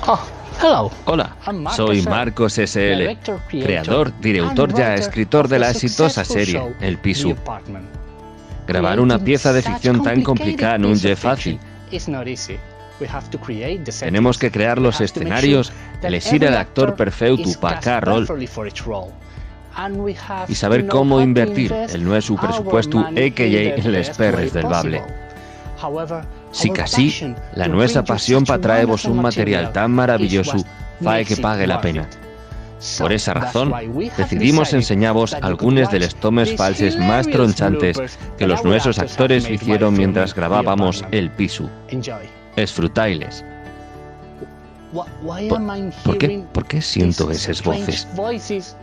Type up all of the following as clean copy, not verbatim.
Oh, hello. Hola, I'm Marcos soy S. Marcos S.L., Director, creator, creador, director and ya writer escritor de of la the exitosa successful serie show, El Pisu. The Apartment. Grabar una Creating pieza de such ficción tan complicada no complicated es piece of fácil. fiction is not easy. We have to create the Tenemos settings. que crear We los have to make escenarios, sure that elegir el every actor perfecto is para cast cada rol perfectly for each role. And we have y saber to know cómo how to invertir invest el nuestro our presupuesto, money in a.k.a. the les best perres way del bable. possible. However, Si our casi, passion la to nuestra bring you pasión such para traeros wonderful un material tan maravilloso is what fae makes que it pague la worth pena. it. Por esa That's razón, why we have decidimos decided enseñaros that you algunos could de los watch tomes these falses más hilarious tronchantes bloopers que that los our nuestros actors actores have made hicieron while mientras filming The grabábamos Apartment. El Pisu. Enjoy. Disfrutailes. Why am I ¿Por hearing por qué siento these esas strange voces voices?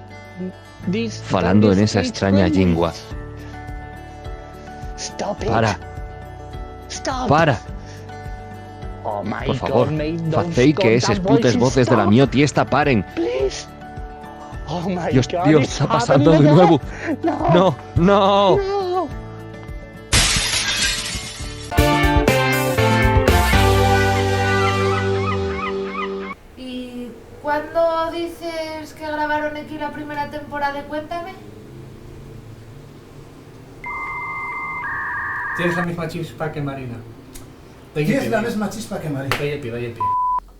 These falando en very esa strange extraña language? lingua? Stop it. Stop. Para! Oh my Por favor, God, mate, those facei que esas goddamn putes voces de la stop. mio tiesta paren. Please. Oh my Dios, God, Dios, it's está pasando de happening nuevo. again. No, no. No. ¿Y cuándo dices que grabaron aquí la primera temporada de Cuéntame? Tienes la misma chispa que Marina. Tienes la misma chispa que Marina. Doy el pie.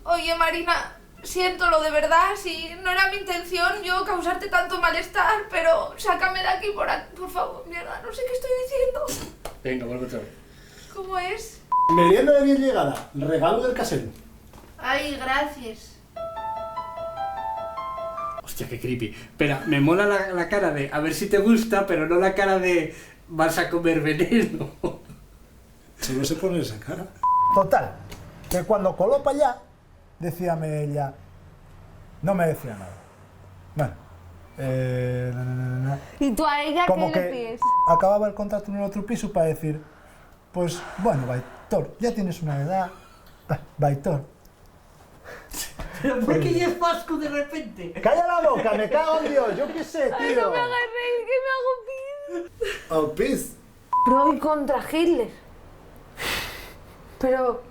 Oye, Marina, siéntolo de verdad, si no era mi intención yo causarte tanto malestar, pero sácame de aquí por favor, mierda, no sé qué estoy diciendo. Venga, vuelve otra vez. ¿Cómo es? Merienda de bien llegada, regalo del casero. Ay, gracias. Hostia, qué creepy. Espera, me mola la cara de a ver si te gusta, pero no la cara de vas a comer veneno. Solo se pone esa cara. Total, que cuando coló para allá, decíame ella, no me decía nada. Bueno, ¿Y tú a ella como qué le que pides? acababa el contrato en el otro piso para decir, pues bueno, Baitor, ya tienes una edad, Baitor. ¿Pero por qué ya es vasco de repente? ¡Calla la boca, me cago en Dios! Yo qué sé, tío. Ay, no me hagas reír, que me hago pis. Al pis. Pro y contra Hitler. Pero...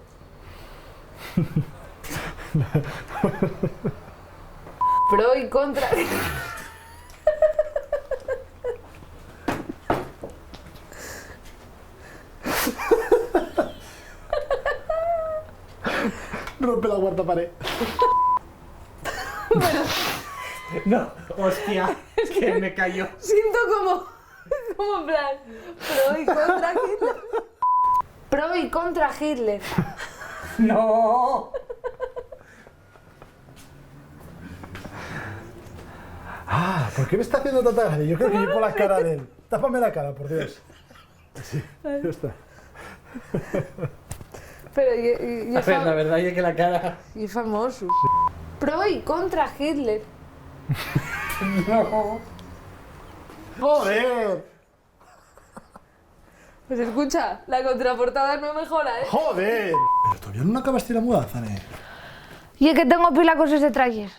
Pro y contra... Rompe la cuarta pared. No, hostia, es que me cayó. Siento como en plan... Pro y contra Hitler. Pro y contra Hitler. No. Ah, ¿por qué me está haciendo tanta gracia? Yo creo que yo por la cara de él. Tápame la cara, por Dios. Sí, ya está. Pero A ver, la verdad es que la cara... y famoso. Pro y contra Hitler. No. ¡Joder! Pues escucha, la contraportada no mejora, ¿eh? ¡Joder! Pero todavía no acabaste la mudanza, ¿eh? Y es que tengo pila con ese traje.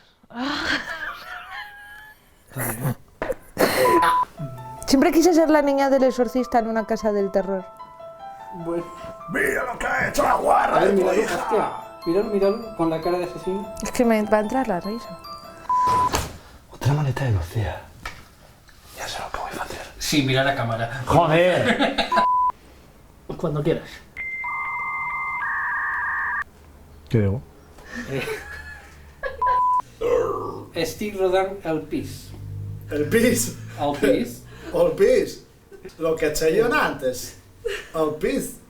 Siempre quise ser la niña del exorcista en una casa del terror. Bueno. ¡Mira lo que ha hecho la A guarra ver, de tu míralo, hija! hostia. Míralo, con la cara de asesino. Es que me va a entrar la risa. Otra maleta de Lucía. Ya sé lo que voy a hacer. Sí, mira la cámara. ¡Joder! Cuando quieras. ¿Qué digo? Estic rodant el pis. El pis. El pis. El pis. Lo que eché yo antes. El pis.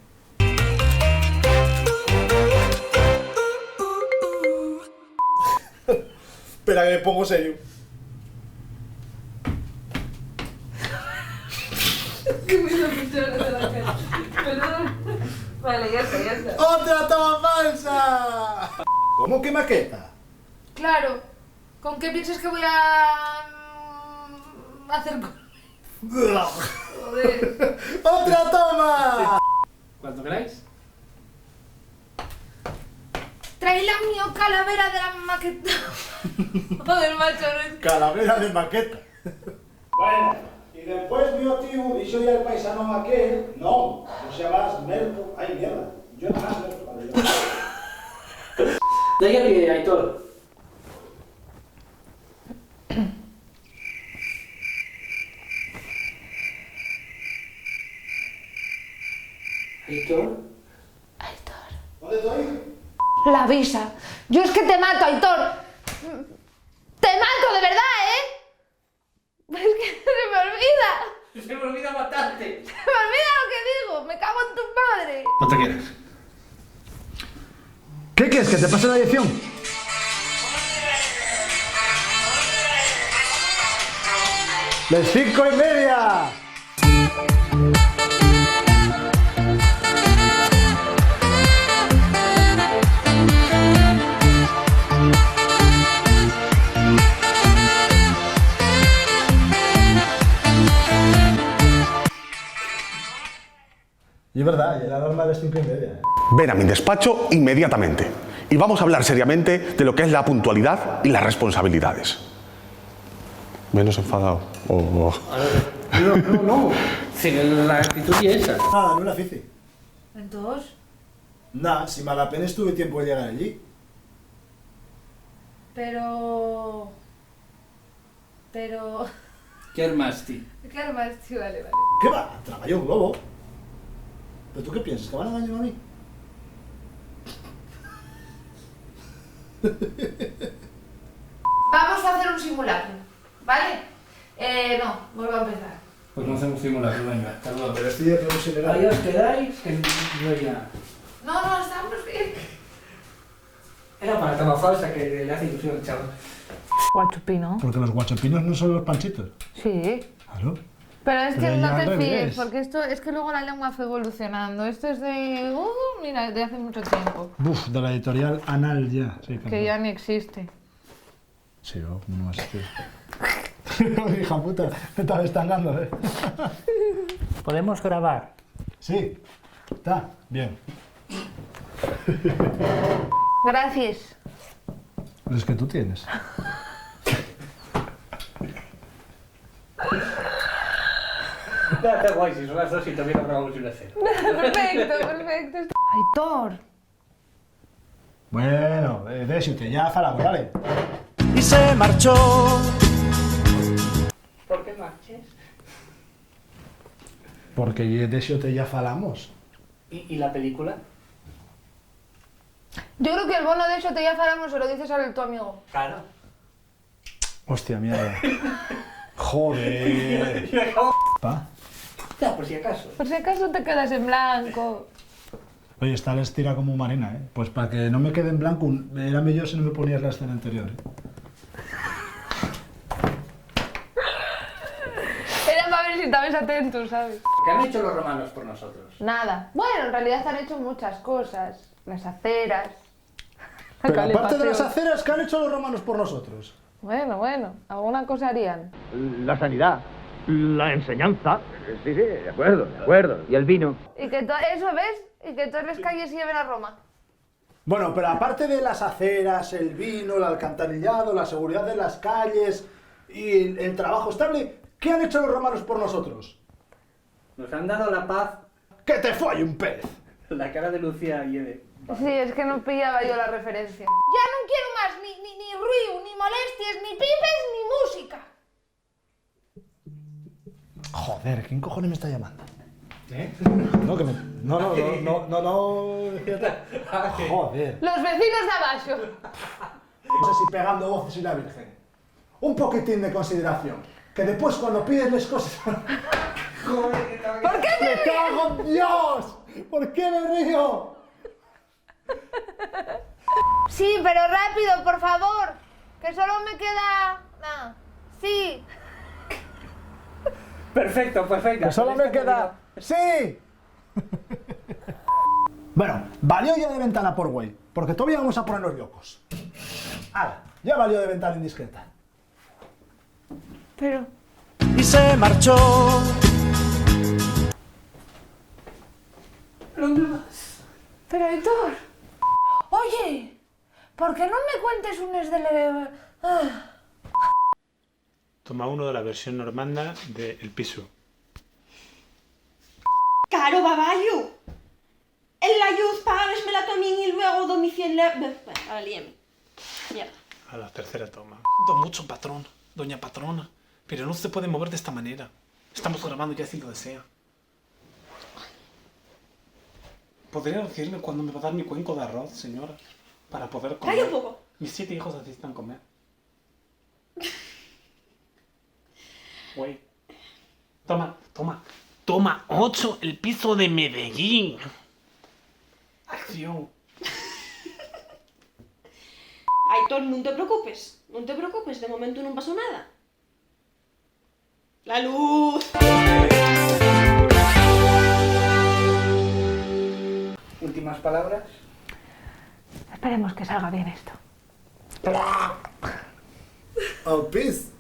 Espera que me pongo serio. Que me hizo pinchar de la cara. Perdón. Vale, ya está. ¡Otra toma falsa! ¿Cómo que maqueta? Claro. ¿Con qué piensas que voy a hacer Joder. ¡Otra toma! Cuando queráis. Trae la mío calavera de la maqueta. Joder, macho, no es... Calavera de maqueta. Bueno, y después mi tío, y soy el paisano aquel, no se llamas Merco, ay mierda, yo no más Merco, vale, yo. De ahí que Aitor. Aitor. ¿Dónde estoy? La visa. Yo es que te mato, Aitor. Te mato, de verdad, ¿eh? Es que se me olvida. Se me olvida matarte. Se me olvida lo que digo. Me cago en tu madre. No te quieres. ¿Qué quieres? ¿Que te pase la dirección? ¡Las 5:30! Y es verdad, y la norma de 5:30. Ven a mi despacho inmediatamente y vamos a hablar seriamente de lo que es la puntualidad y las responsabilidades. Menos enfadado. Oh. No. Si la actitud y esa. Nada, no la hice. ¿Entonces? Nada, si mal apenas tuve tiempo de llegar allí. Pero... ¿Qué armaste? Claro, más, sí, vale. ¿Qué va? Trabajó un globo. ¿Pero tú qué piensas? ¿Que van a engañar a mí? Vamos a hacer un simulacro, ¿vale? No, vuelvo a empezar. Pues no hacemos simulacro, venga, hasta luego. Pero estoy de profesional. Ahí os quedáis, que yo ya... No, estamos bien. Era para toma falsa, que le hace ilusión al chaval. Guachupino. Porque los guachapinos no son los panchitos. Sí. Claro. Pero es que Pero no ya te al fíes, revés. porque esto es que luego la lengua fue evolucionando. Esto es de... mira, de hace mucho tiempo. Uf, de la editorial Anal ya. Sí, Que ya ni existe. Sí, ¿cómo no va a ser? Hija puta, me estás estangando, ¿eh? ¿Podemos grabar? Sí, está, bien. Gracias. Es que tú tienes. Está guay, si son las 2 y todavía no grabamos una cena. Perfecto. Aitor. Bueno, déxote, ya falamos, vale? Y se marchó. ¿Por qué marches? Porque déxote ya falamos. ¿Y la película? Yo creo que el bono de eso te ya falamos, se lo dices a tu amigo. Claro. Hostia, mierda. Joder. Pa. Ya, por si acaso. Por si acaso te quedas en blanco. Oye, esta la estira como marina, ¿eh? Pues para que no me quede en blanco, era mejor si no me ponías la escena anterior, ¿eh? Era para ver si estabas atento, ¿sabes? ¿Qué han hecho los romanos por nosotros? Nada. Bueno, en realidad han hecho muchas cosas. Las aceras. la Pero aparte de calefacción. las aceras, ¿qué han hecho los romanos por nosotros? Bueno, alguna cosa harían. La sanidad, la enseñanza. Sí, de acuerdo. Y el vino. Y que eso, ¿ves? Y que todas las calles lleven a Roma. Bueno, pero aparte de las aceras, el vino, el alcantarillado, la seguridad de las calles y el trabajo estable, ¿qué han hecho los romanos por nosotros? Nos han dado la paz. ¡Que te folle un pez! La cara de Lucía y Ede. Sí, es que no pillaba yo la referencia. Ya no quiero más ni ruido, ni molestias, ni pipes, ni música. Joder, ¿quién cojones me está llamando? ¿Eh? No, que me... No. Joder. Los vecinos de abajo. No sé si pegando voces y la virgen. Un poquitín de consideración. Que después cuando pides las cosas... ¿Por qué te ¡Me cago en Dios! ¿Por qué me río? Sí, pero rápido, por favor. Que solo me queda... Nada. Sí. Perfecto. Que solo me queda... ¡Sí! Bueno, valió ya de ventana por güey, porque todavía vamos a ponernos locos. ¡Hala! Ya valió de ventana indiscreta. Pero... Y se marchó. ¿Dónde vas? Pero, Aitor... Oye, ¿por qué no me cuentes un de... Toma uno de la versión normanda de El Piso. Caro baballo. En la luz pagas melatonina y luego domicilio en la... Ahora líame. Mierda. A la tercera toma. Siento mucho, patrón. Doña patrona. Pero no se puede mover de esta manera. Estamos grabando ya si lo desea. ¿Podría decirme cuándo me va a dar mi cuenco de arroz, señora? Para poder comer. ¡Calla un poco! Mis 7 hijos necesitan comer. Güey. Toma 8 el piso de Medellín. Acción. Aitor, no te preocupes. No te preocupes, de momento no pasó nada. ¡La luz! Últimas palabras. Esperemos que salga bien esto. Oh, peace.